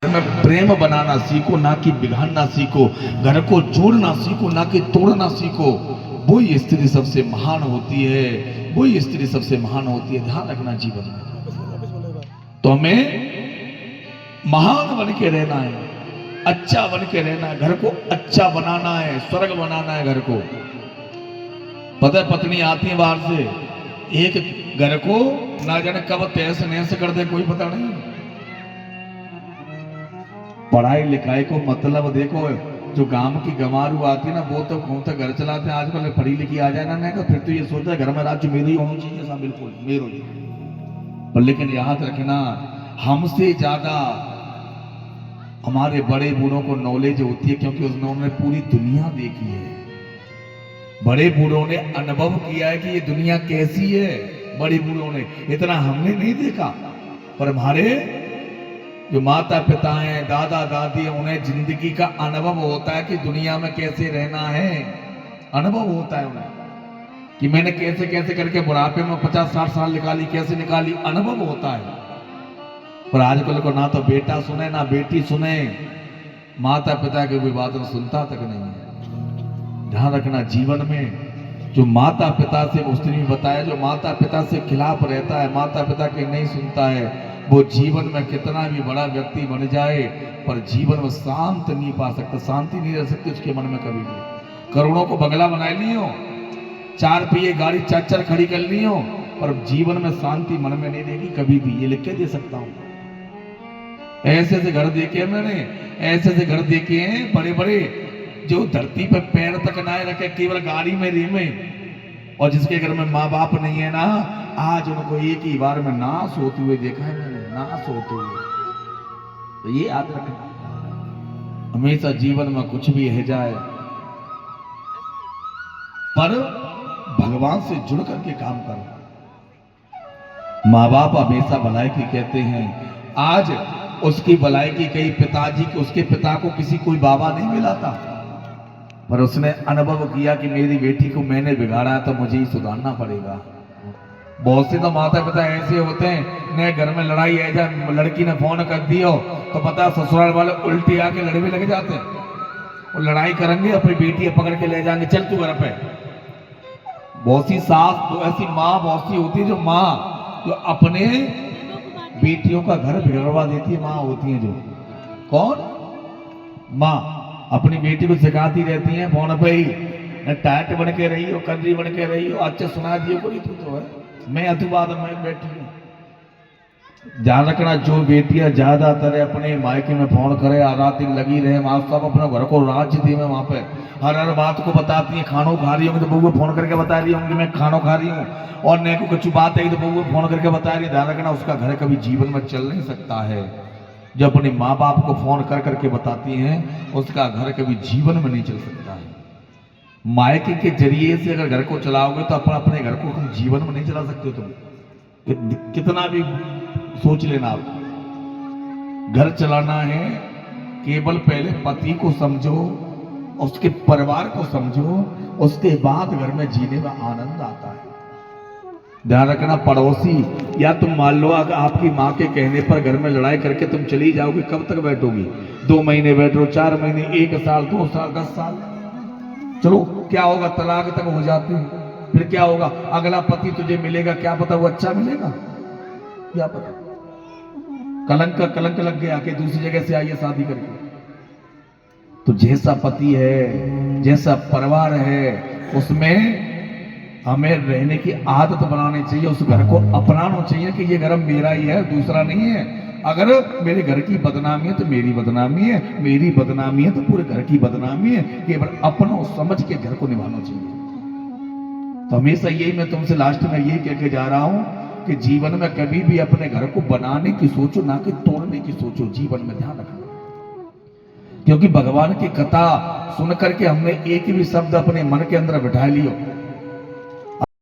में प्रेम बनाना सीखो, ना कि बिगाड़ना सीखो। घर को जोड़ना सीखो, ना कि तोड़ना सीखो। वही स्त्री सबसे महान होती है, वही स्त्री सबसे महान होती है। ध्यान रखना जीवन में तो हमें महान बन के रहना है, अच्छा बन के रहना है, घर को अच्छा बनाना है, स्वर्ग बनाना है घर को। पता है पत्नी आती है बाहर से, एक घर को ना जाने कब तहस नहस कर दे कोई पता नहीं। पढ़ाई लिखाई को मतलब देखो, जो गांव की गंवारू आती है ना वो तो कौन सा घर चलाते हैं आजकल, पढ़ी लिखी आ जाए ना फिर तो ये सोचता है घर में राज्य मेरे ही होना चाहिए। ऐसा बिल्कुल मेरो ही। पर लेकिन याद रखना, हमसे ज्यादा हमारे बड़े बूढ़ों को नॉलेज होती है, क्योंकि उन्होंने पूरी दुनिया देखी है। बड़े बूढ़ों ने अनुभव किया है कि ये दुनिया कैसी है। बड़े बूढ़ों ने, इतना हमने नहीं देखा, पर हमारे जो माता पिता हैं, दादा दादी हैं, उन्हें जिंदगी का अनुभव होता है कि दुनिया में कैसे रहना है। अनुभव होता है उन्हें कि मैंने कैसे कैसे करके बुढ़ापे में 50-60 साल निकाली, कैसे निकाली, अनुभव होता है। पर आजकल को ना तो बेटा सुने ना बेटी सुने, माता पिता की कोई बात सुनता तक नहीं है। ध्यान रखना जीवन में, जो माता पिता से, उसने भी बताया, जो माता पिता से खिलाफ रहता है, माता पिता के नहीं सुनता है, वो जीवन में कितना भी बड़ा व्यक्ति बन जाए पर जीवन में शांत नहीं पा सकता, शांति नहीं रह सकती उसके मन में कभी भी। करोड़ों को बंगला बना लियो, 4 पहिए गाड़ी 4-4 खड़ी कर लियो, पर जीवन में शांति मन में नहीं रहेगी कभी भी। ये लिख के दे सकता हूं। ऐसे ऐसे घर देखे मैंने, ऐसे ऐसे घर देखे हैं बड़े बड़े, जो धरती पर पैर तक ना रखे, केवल गाड़ी में री में। और जिसके घर में माँ बाप नहीं है ना, आज उनको एक ही बार में नाश होते हुए देखा है मैंने, नाश होते हुए। तो ये याद रखना, हमेशा जीवन में कुछ भी रह जाए पर भगवान से जुड़ करके काम करो। माँ बाप हमेशा भलाई की कहते हैं, आज उसकी भलाई की कही पिताजी को, उसके पिता को किसी कोई बाबा नहीं मिला था, पर उसने अनुभव किया कि मेरी बेटी को मैंने बिगाड़ा है तो मुझे ही सुधारना पड़ेगा। बहुत से तो माता पिता ऐसे होते हैं, नए घर में लड़ाई है जाए, लड़की ने फोन कर दियो तो पता ससुराल वाले उल्टी आके लड़ने लग जाते हैं। वो लड़ाई करेंगे, अपनी बेटी पकड़ के ले जाएंगे, चल तू घर पे। बहुत सी सास तो ऐसी माँ बहुत सी होती है, जो माँ जो अपने बेटियों का घर बिगड़वा देती है। माँ होती है जो, कौन? माँ अपनी बेटी को सिखाती रहती है फोन पे ही, टाइट बन के रही हो, कंजरी बन के रही हो, अच्छा सुना दियो कोई तो है, मैं अतुवाद में बैठी हूँ। ध्यान रखना, जो बेटियां ज्यादातर अपने मायके में फोन करे, रात दिन लगी रहे, माँ साहब अपने घर को राज्य दी में वहां पे हर हर बात को बताती है। खानों खा रही होंगी तो बहू फोन करके बता रही होंगी मैं खानों खा रही हूँ, और नहीं को कुछ बात है तो बहू फोन करके बता रही है। ध्यान रखना, उसका घर कभी जीवन में चल नहीं सकता है। जो अपने माँ बाप को फोन कर करके बताती हैं, उसका घर कभी जीवन में नहीं चल सकता है। मायके के जरिए से अगर घर को चलाओगे तो अपने घर को तुम जीवन में नहीं चला सकते। तुम कितना भी सोच लेना, आप घर चलाना है, केवल पहले पति को समझो, उसके परिवार को समझो, उसके बाद घर में जीने में आनंद आता है। ध्यान रखना, पड़ोसी या तुम मान लो अगर आपकी माँ के कहने पर घर में लड़ाई करके तुम चली जाओगी, कब तक बैठोगी? 2 महीने बैठो, 4 महीने, 1 साल, 2 साल, 10 साल, चलो क्या होगा? तलाक तक हो जाते हैं। फिर क्या होगा? अगला पति तुझे मिलेगा, क्या पता वो अच्छा मिलेगा, क्या पता कलंक का कलंक लग गया कि दूसरी जगह से आइए शादी करके। तो जैसा पति है, जैसा परिवार है, उसमें हमें रहने की आदत बनानी चाहिए, उस घर को अपनाना चाहिए कि ये घर मेरा ही है, दूसरा नहीं है। अगर मेरे घर की बदनामी है तो मेरी बदनामी है, मेरी बदनामी है तो पूरे घर की बदनामी है। केवल अपना समझ के घर को निभाना चाहिए। तो हमेशा यही मैं तुमसे लास्ट में यही कह के जा रहा हूं कि जीवन में कभी भी अपने घर को बनाने की सोचो, ना कि तोड़ने की सोचो। जीवन में ध्यान रखना, क्योंकि भगवान की कथा सुन करके हमने एक भी शब्द अपने मन के अंदर बिठा लियो